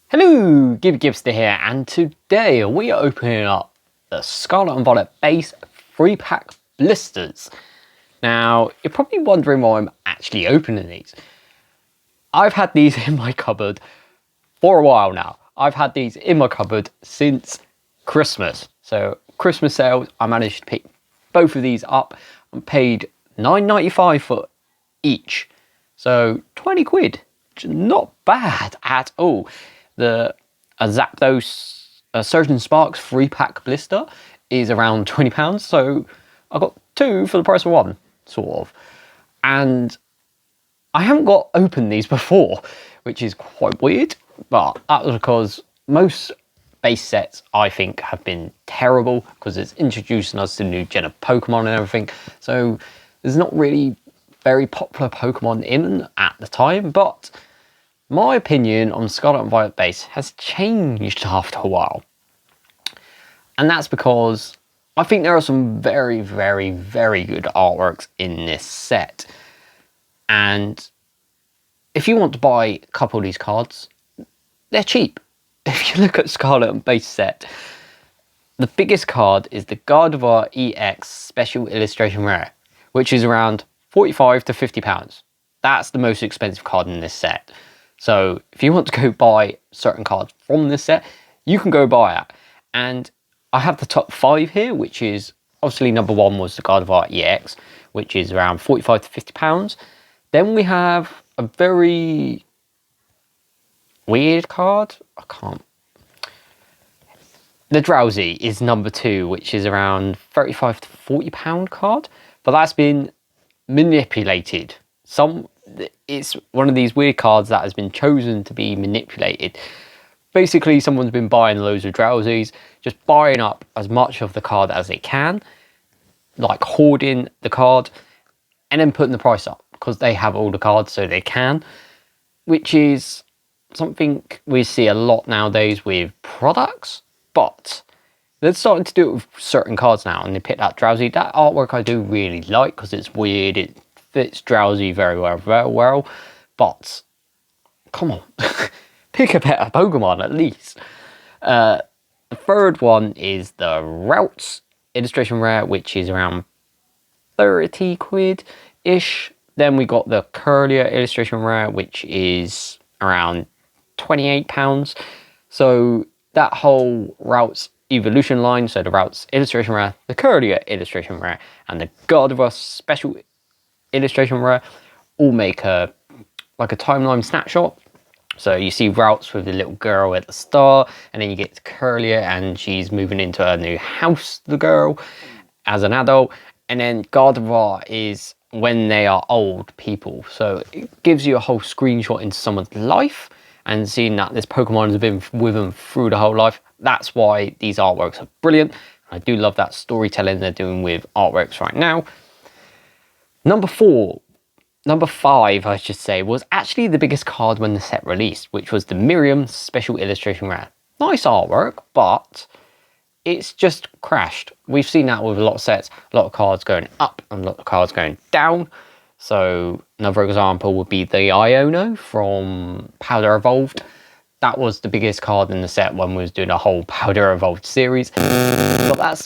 Hello, Gibster here, and today we are opening up the Scarlet and Violet base 3-pack blisters. Now, you're probably wondering why I'm actually opening these. I've had these in my cupboard for a while now. I've had these in my cupboard since Christmas. So, Christmas sales, I managed to pick both of these up and paid £9.95 for each. So, 20 quid. Not bad at all. The Zapdos Surgeon Sparks 3-pack blister is around £20, so I got two for the price of one, sort of. And I haven't got opened these before, which is quite weird, but that was because most base sets, I think, have been terrible because it's introducing us to new gen of Pokemon and everything. So there's not really very popular Pokemon in at the time, but my opinion on Scarlet and Violet base has changed after a while. And that's because I think there are some very, very, very good artworks in this set. And if you want to buy a couple of these cards, they're cheap. If you look at Scarlet and base set, the biggest card is the Gardevoir EX Special Illustration Rare, which is around £45 to £50. That's the most expensive card in this set. So if you want to go buy certain cards from this set, you can go buy it. And I have the top 5 here, which is obviously number 1 was the Gardevoir EX, which is around £45 to £50. Then we have a very weird card. The Drowsy is number 2, which is around £35 to £40 card, but that's been manipulated. It's one of these weird cards that has been chosen to be manipulated. Basically, someone's been buying loads of Drowsies, just buying up as much of the card as they can, like hoarding the card, and then putting the price up because they have all the cards, so they can, which is something we see a lot nowadays with products. But they're starting to do it with certain cards now, and they pick that Drowsy. That artwork I do really like because it's weird. It fits Drowsy very well. But come on, pick a better Pokemon at least. The third one is the Routes Illustration Rare, which is around 30 quid-ish. Then we got the Curlier Illustration Rare, which is around £28. So that whole Routes Evolution line, so the Routes Illustration Rare, the Curlier Illustration Rare, and the Gardevoir Special Illustration Rare all make a timeline snapshot. So you see Routes with the little girl at the start, and then you get Curlier and she's moving into her new house, the girl, as an adult. And then Gardevoir is when they are old people. So it gives you a whole screenshot into someone's life and seeing that this Pokemon has been with them through the whole life. That's why these artworks are brilliant. I do love that storytelling they're doing with artworks right now. Number 5, I should say, was actually the biggest card when the set released, which was the Miriam Special Illustration Rare. Nice artwork, but it's just crashed. We've seen that with a lot of sets, a lot of cards going up and a lot of cards going down. So another example would be the Iono from Powder Evolved. That was the biggest card in the set when we was doing a whole Powder Evolved series. But that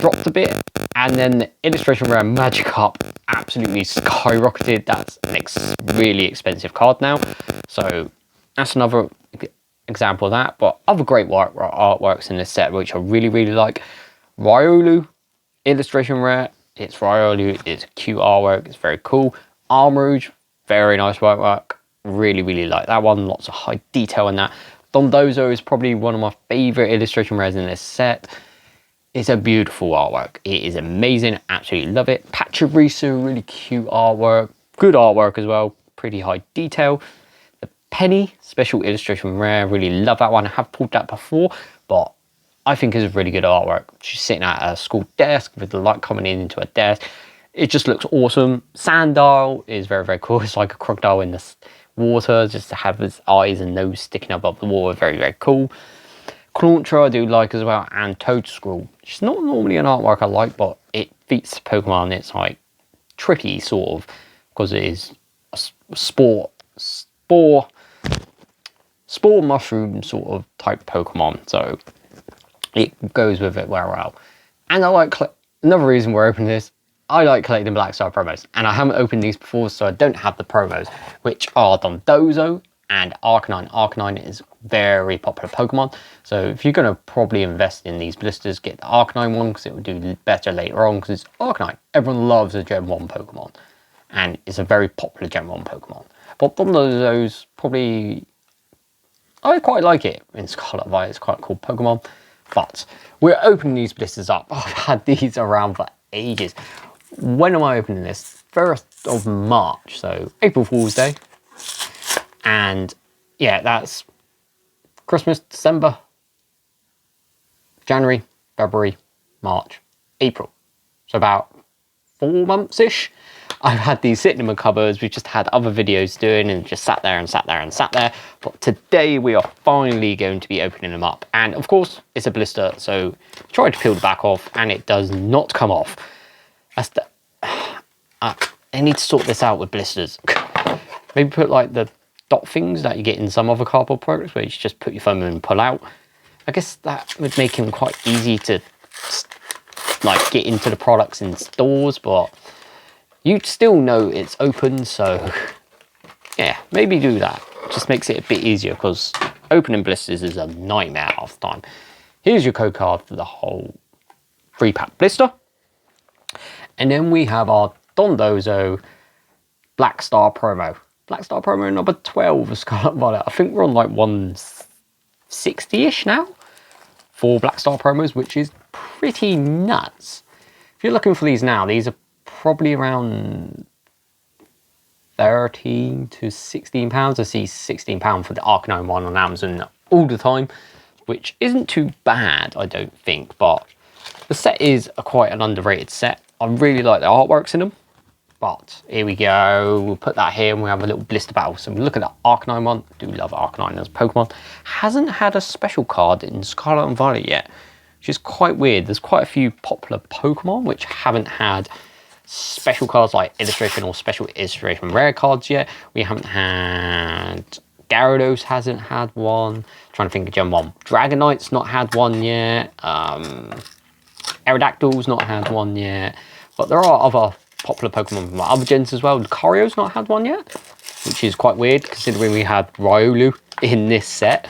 dropped a bit, and then the Illustration Rare Magikarp absolutely skyrocketed. That's an really expensive card now. So that's another example of that. But other great artworks in this set, which I really like. Riolu Illustration Rare. It's Riolu, it's cute artwork, it's very cool. Armrouge, very nice artwork. Really like that one. Lots of high detail in that. Dondozo is probably one of my favorite illustration rares in this set. It's a beautiful artwork. It is amazing. Absolutely love it. Pachirisu, really cute artwork. Good artwork as well. Pretty high detail. The Penny Special Illustration Rare. Really love that one. I have pulled that before, but I think it's a really good artwork. She's sitting at a school desk with the light coming into a desk. It just looks awesome. Sandile is very cool. It's like a crocodile in the water, just to have his eyes and nose sticking up the water. Very cool. Clauncher I do like as well, and Toadscruel. It's not normally an artwork I like, but it beats Pokemon. It's like tricky sort of, because it is a spore spore mushroom sort of type Pokemon, so it goes with it very well. And I like, another reason we're opening this, I like collecting Black Star promos, and I haven't opened these before, so I don't have the promos, which are Dondozo and Arcanine. Arcanine is very popular Pokemon, so if you're going to probably invest in these blisters, get the Arcanine one, because it will do better later on, because it's Arcanine. Everyone loves a Gen 1 Pokemon, and it's a very popular Gen 1 Pokemon. But Dondozo's probably, I quite like it in Scarlet&Violet. It's quite a cool Pokemon. But we're opening these blisters up. I've had these around for ages. When am I opening this? 1st of March, so April Fool's Day. And yeah, that's Christmas, December, January, February, March, April. So about 4 months-ish. I've had these sitting in my cupboards. We've just had other videos doing and just sat there and sat there and sat there. But today we are finally going to be opening them up. And of course, it's a blister, so try to peel the back off and it does not come off. That's the, I need to sort this out with blisters. Maybe put like the dot things that you get in some other cardboard products where you just put your thumb in and pull out. I guess that would make them quite easy to like get into the products in stores, but you'd still know it's open, so yeah, maybe do that. Just makes it a bit easier, because opening blisters is a nightmare half the time. Here's your code card for the whole 3-pack blister. And then we have our Dondozo Black Star promo. Black Star promo number 12 of Scarlet&Violet. I think we're on like 160-ish now for Black Star promos, which is pretty nuts. If you're looking for these now, these are probably around 13 to 16 pounds. I see 16 pound for the Arcanine one on Amazon all the time, which isn't too bad, I don't think, but the set is quite an underrated set. I really like the artworks in them, but here we go. We'll put that here and we have a little blister battle. So we look at the Arcanine one. I do love Arcanine as a Pokemon. Hasn't had a special card in Scarlet&Violet yet, which is quite weird. There's quite a few popular Pokemon which haven't had special cards like illustration or special illustration rare cards yet. We haven't had, Gyarados hasn't had one. Trying to think of Gen 1. Dragonite's not had one yet. Aerodactyl's not had one yet. But there are other popular Pokemon from other gens as well. Lucario's not had one yet, which is quite weird considering we had Riolu in this set.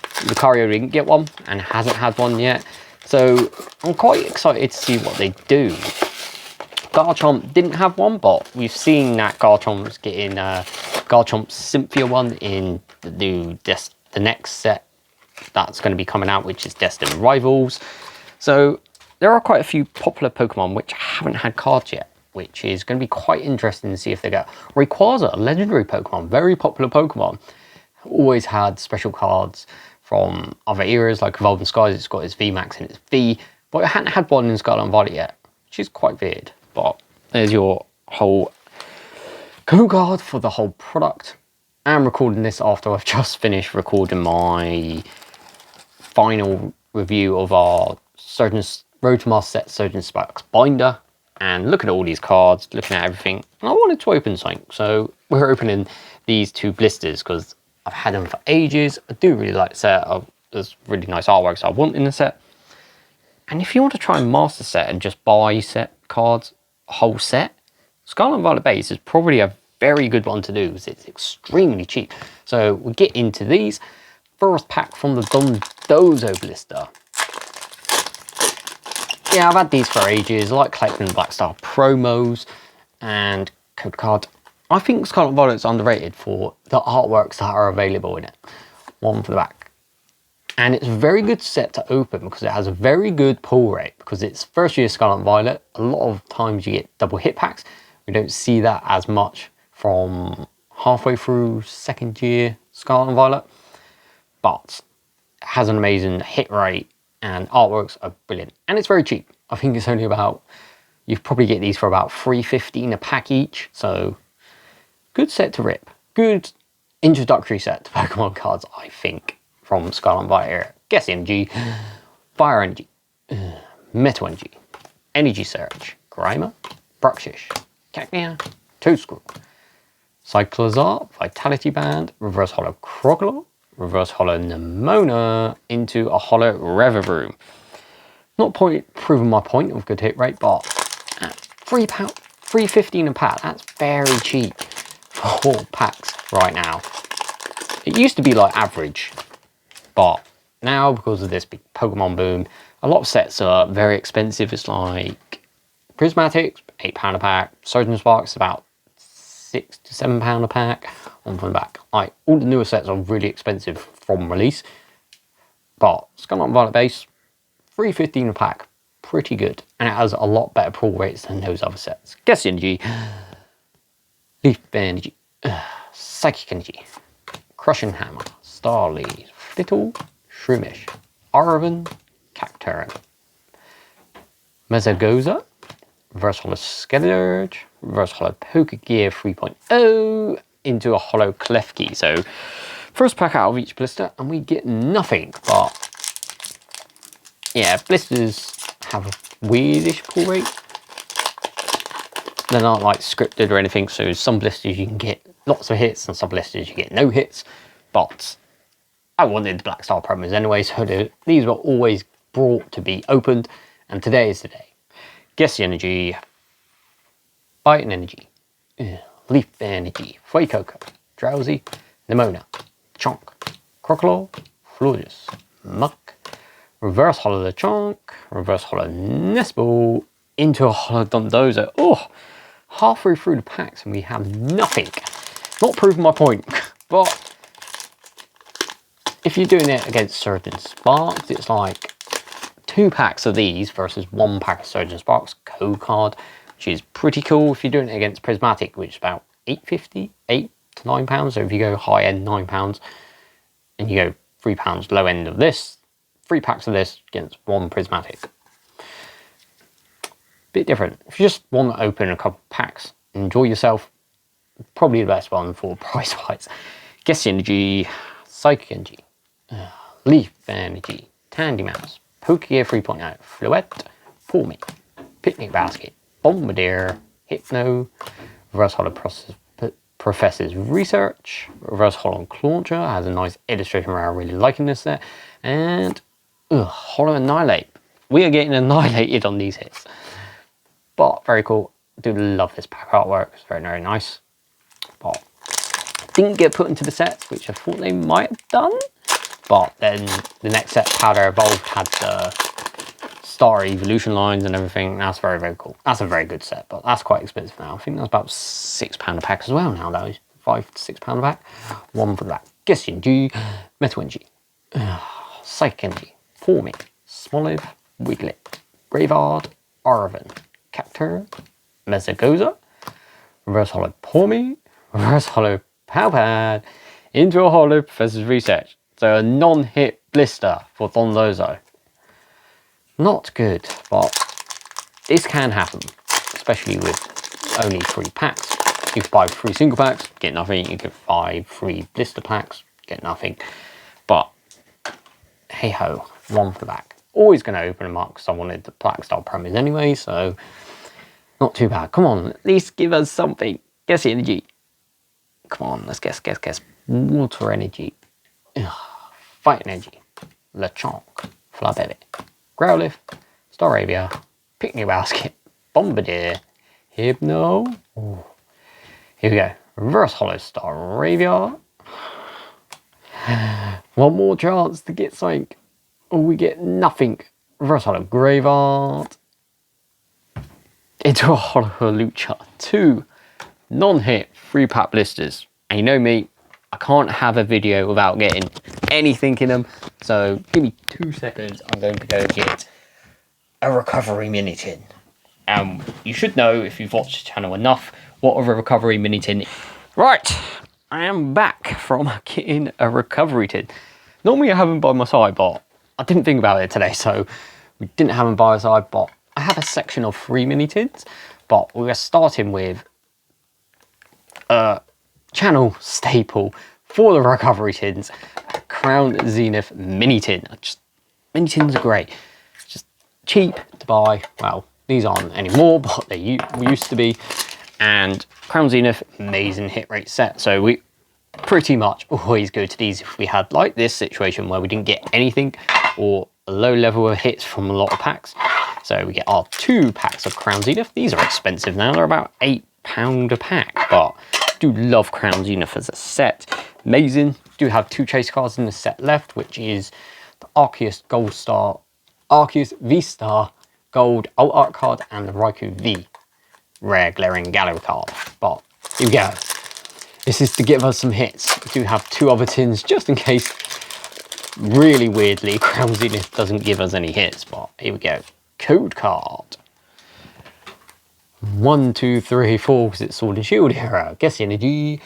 Lucario didn't get one and hasn't had one yet. So I'm quite excited to see what they do. Garchomp didn't have one, but we've seen that Garchomp's getting Garchomp's Cynthia one in the new the next set that's going to be coming out, which is Destined Rivals. So there are quite a few popular Pokemon which haven't had cards yet, which is going to be quite interesting to see if they get. Rayquaza, a legendary Pokemon, very popular Pokemon, always had special cards from other eras like Evolving Skies. It's got its VMAX and its V, but it hadn't had one in Scarlet&Violet yet, which is quite weird. But there's your whole code card for the whole product. I'm recording this after I've just finished recording my final review of our Road to Master Set Surgeon Sparks binder. And looking at all these cards, looking at everything, and I wanted to open something. So we're opening these 2 blisters because I've had them for ages. I do really like the set. There's really nice artworks I want in the set. And if you want to try and master set and just buy set cards, whole set, Scarlet&Violet base is probably a very good one to do because it's extremely cheap. So we'll get into these. First pack from the Dondozo blister. Yeah, I've had these for ages. I like collecting Black Star promos and code cards. I think Scarlet&Violet's underrated for the artworks that are available in it. One for the back. And it's a very good set to open because it has a very good pull rate, because it's first year Scarlet&Violet. A lot of times you get double hit packs. We don't see that as much from halfway through second year Scarlet&Violet. But it has an amazing hit rate and artworks are brilliant. And it's very cheap. I think it's only about, you probably get these for about $3.15 a pack each. So good set to rip. Good introductory set to Pokemon cards, I think, from Scarlet&Violet era. Guess MG, Fire Energy, Metal Energy, Energy Surge, Grimer, Bruxish, Cacnea, Toadscrew, Cyclozar, Vitality Band, Reverse Hollow Crocodile, reverse holo Nimona into a holo Reverbroom. Not proving my point of good hit rate, but at £3, £3.15 a pack, that's very cheap for packs right now. It used to be like average, but now because of this big Pokemon boom, a lot of sets are very expensive. It's like Prismatics, £8 a pack, Surgeon Sparks about £6 to £7 a pack. On from the back, like all the newer sets are really expensive from release, but Scarlet&Violet base, £3.15 a pack, pretty good, and it has a lot better pull rates than those other sets. Guess Energy, Leaf Energy, Psychic Energy, Crushing Hammer, Starly, Flittle, Shroomish, Arven, Cacturne, Mezagoza, Reverse Holo Skeleturge, Reverse Holo Pokegear 3.0 into a Holo Klefki. So first pack out of each blister, and we get nothing. But yeah, blisters have a weirdish pull rate. They're not like scripted or anything, so some blisters you can get lots of hits, and some blisters you get no hits. But I wanted the Black Star promos anyway, so these were always brought to be opened, and today is the day. Guess the Energy, Bite Energy, Leaf Energy, Fuecoco, Drowsy, Nimona, Chonk, Crocodile, Florges, Muck, Reverse Holo Chonk, Reverse Holo Nesball into a Holo Dondozo. Oh, halfway through the packs and we have nothing. Not proving my point, but if you're doing it against Surgeon Sparks, it's like 2 packs of these versus 1 pack of Surgeon Sparks code card, which is pretty cool. If you're doing it against Prismatic, which is about £8.50, £8 to £9. So if you go high end, £9, and you go £3 low end of this, 3 packs of this against 1 Prismatic. Bit different. If you just want to open a couple packs, enjoy yourself, probably the best one for price wise. Guess Energy, Psychic Energy, Leaf Energy, Tandy Mouse, Pokegear 3.0, Fluette, Forming, Picnic Basket, Bombardier, Hypno, Reverse Holo Professor's Research, Reverse Holo Clauncher, has a nice illustration where I'm really liking this set, and Holo Annihilate. We are getting annihilated on these hits, but very cool. I do love this pack artwork, it's very, very nice. But didn't get put into the sets, which I thought they might have done, but then the next set, Powder Evolved, had the Star Evolution lines and everything. That's very, very cool. That's a very good set, but that's quite expensive now. I think that's about £6 a pack as well now, that is £5 to £6 a pack. 1 for that. Guess Energy, Metal Energy, Psychic Energy, Forming, Smoliv, Wiglet, Graveyard, Arven, Cacturne, Mezagoza, Reverse Holo Pormy, Reverse Holo Powpad, into a Holo Professor's Research. So a non-hit blister for Dondozo. Not good, but this can happen, especially with only 3 packs. You can buy 3 single packs, get nothing. You can buy 3 blister packs, get nothing. But hey ho, 1 for the back. Always going to open them up because I wanted the Black Star promos anyway, so not too bad. Come on, at least give us something. Guess the Energy. Come on, let's guess. Water Energy, Fight Energy, Lechonk, Flabébé, Growlithe, Staravia, Picnic Basket, Bombardier, Hypno. Ooh. Here we go. Reverse Holo Staravia. 1 more chance to get something. Oh, we get nothing. Reverse Holo Graveyard. Into a Holo Lucha. 2 non-hit 3-pack blisters. And you know me, I can't have a video without getting anything in them. So give me 2 seconds. I'm going to go get a recovery mini tin. You should know, if you've watched the channel enough, what a recovery mini tin is. Right, I am back from getting a recovery tin. Normally I have them by my side, but I didn't think about it today, so we didn't have them by my side. But I have a section of 3 mini tins, but we're starting with channel staple for the recovery tins, Crown Zenith mini tin. Mini tins are great. It's just cheap to buy. Well, these aren't anymore, but they used to be. And Crown Zenith, amazing hit rate set. So pretty much always go to these if we had like this situation where we didn't get anything or a low level of hits from a lot of packs. So we get our 2 packs of Crown Zenith. These are expensive now, they're about £8 a pack, but I do love Crown Zenith as a set. Amazing. Do have 2 chase cards in the set left, which is the Arceus V-Star Gold Alt Art card and the Raikou V Rare Glaring Gallery card. But here we go. This is to give us some hits. We do have 2 other tins just in case, really weirdly, Crown Zenith doesn't give us any hits. But here we go. Code card. 1, 2, 3, 4, because it's Sword and Shield Hero. Guess Energy,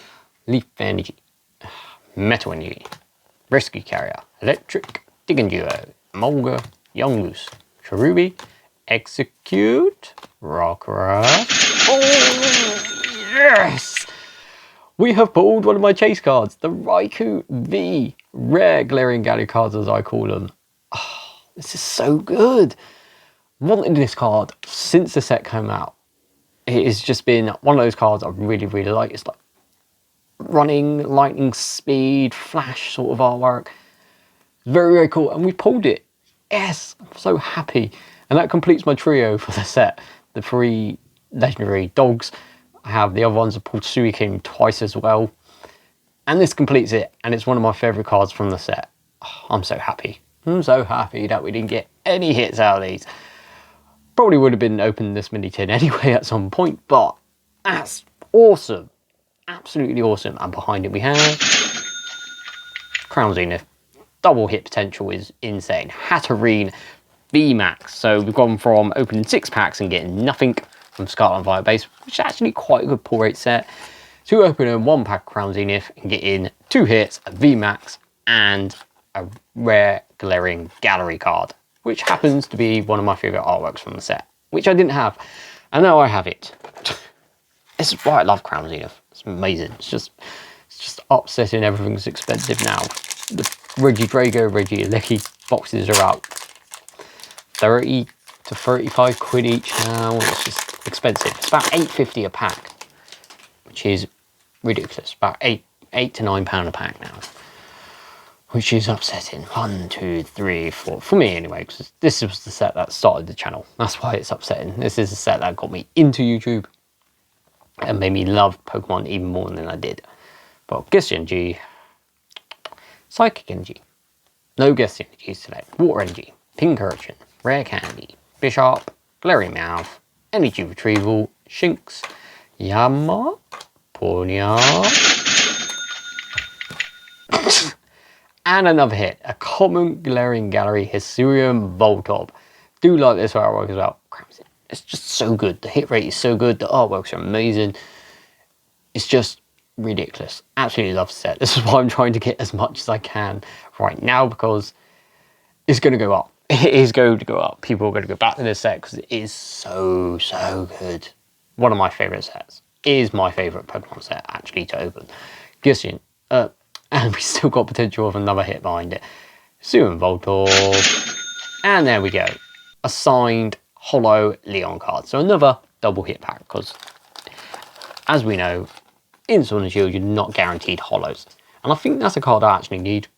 Leaf Energy, Metal Energy, Rescue Carrier, Electric, Dig Duo, Mulga, Yongus, Cherubi, Execute, Rockruff. Oh, yes! We have pulled one of my chase cards, the Raikou V, Rare Glaring Gallery cards as I call them. Oh, this is so good. Wanted this card since the set came out. It has just been one of those cards I really, really like. It's like running, lightning speed, flash sort of artwork. Very, very cool. And we pulled it. Yes, I'm so happy. And that completes my trio for the set. The 3 legendary dogs. I have the other ones. I pulled Suicune twice as well. And this completes it. And it's one of my favourite cards from the set. Oh, I'm so happy. I'm so happy that we didn't get any hits out of these. Probably would have been opening this mini tin anyway at some point, but that's awesome. Absolutely awesome. And behind it we have Crown Zenith. Double hit potential is insane. Hatterene VMAX. So we've gone from opening 6 packs and getting nothing from Scarlet&Violet base, which is actually quite a good pull rate set, to opening 1 pack of Crown Zenith and getting 2 hits, a VMAX and a rare glaring gallery card, which happens to be one of my favourite artworks from the set, which I didn't have, and now I have it. This is why I love Crown Zenith. It's amazing. It's just upsetting everything's expensive now. The Regidrago, Regieleki boxes are out 30 to 35 quid each now. It's just expensive. It's about £8.50 a pack, which is ridiculous. About £8 to £9 a pack now, which is upsetting. 1, 2, 3, 4 for me anyway, because this was the set that started the channel. That's why it's upsetting. This is the set that got me into YouTube and made me love Pokemon even more than I did. But Guess Energy, Psychic Energy, no Guess Energies today. Water Energy, Pink Urchin, Rare Candy, Bishop, Glary Mouth, Energy Retrieval, Shinx, Yama, Pawniard, and another hit, a common Glaring Gallery Hisuian Voltorb. Do like this artwork as well. It's just so good. The hit rate is so good. The artworks are amazing. It's just ridiculous. Absolutely love the set. This is why I'm trying to get as much as I can right now, because it's going to go up. It is going to go up. People are going to go back to this set because it is so, so good. One of my favourite sets. It is my favourite Pokemon set actually to open. Guessing. And we still got potential of another hit behind it. Hisuian Voltorb. And there we go. A signed Holo Leon card. So another double hit pack, because as we know, in Sword and Shield you're not guaranteed holos. And I think that's a card I actually need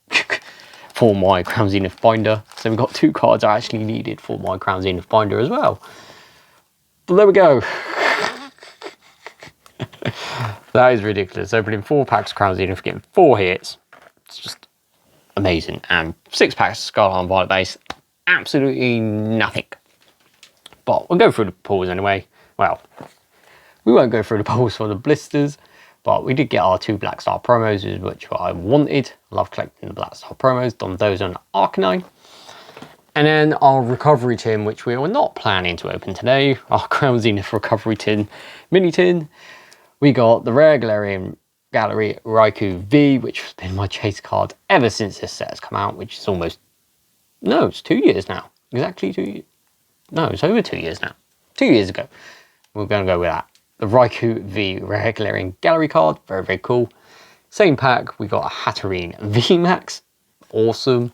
for my Crown Zenith binder. So we've got 2 cards I actually needed for my Crown Zenith binder as well. But there we go. That is ridiculous. Opening 4 packs of Crown Zenith, getting 4 hits. It's just amazing. And 6 packs of Scarlet&Violet base, absolutely nothing. But we'll go through the pulls anyway. Well, we won't go through the pulls for the blisters, but we did get our 2 Black Star promos, which I wanted. I love collecting the Black Star promos. Done those on Arcanine. And then our recovery tin, which we were not planning to open today. Our Crown Zenith recovery tin, mini tin. We got the Rare Glaring Gallery Raikou V, which has been my chase card ever since this set has come out, which is almost, no, it's 2 years now. Exactly 2 years. No, it's over 2 years now. 2 years ago. We're going to go with that. The Raikou V Rare Glaring Gallery card. Very, very cool. Same pack, we got a Hatterene VMAX. Awesome.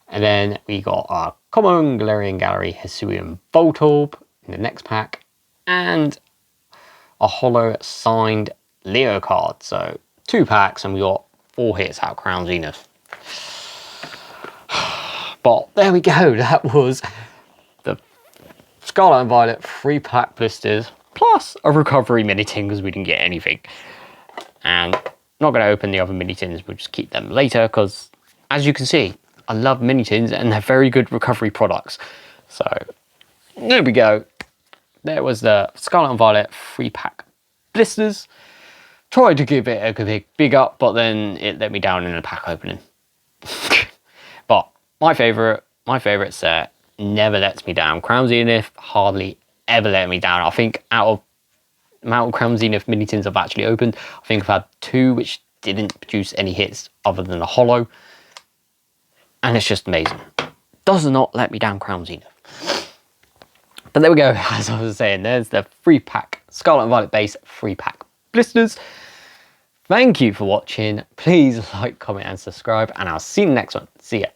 And then we got our common Glaring Gallery Hisuian Voltorb in the next pack. And a holo signed Leo card. So 2 packs, and we got 4 hits out of Crown Zenith. But there we go, that was the Scarlet and Violet 3-pack blisters, plus a recovery mini tin because we didn't get anything. And I'm not going to open the other mini tins, we'll just keep them later because, as you can see, I love mini tins and they're very good recovery products. So there we go. There was the Scarlet and Violet 3-pack blisters. Tried to give it a big up, but then it let me down in the pack opening. But my favourite set never lets me down. Crown Zenith hardly ever let me down. I think out of the amount of Crown Zenith mini tins I've actually opened, I think I've had 2 which didn't produce any hits other than a holo. And it's just amazing. Does not let me down, Crown Zenith. But there we go, as I was saying, there's the 3-pack Scarlet and Violet base 3-pack blisters. Thank you for watching. Please like, comment and subscribe, and I'll see you in the next one. See ya.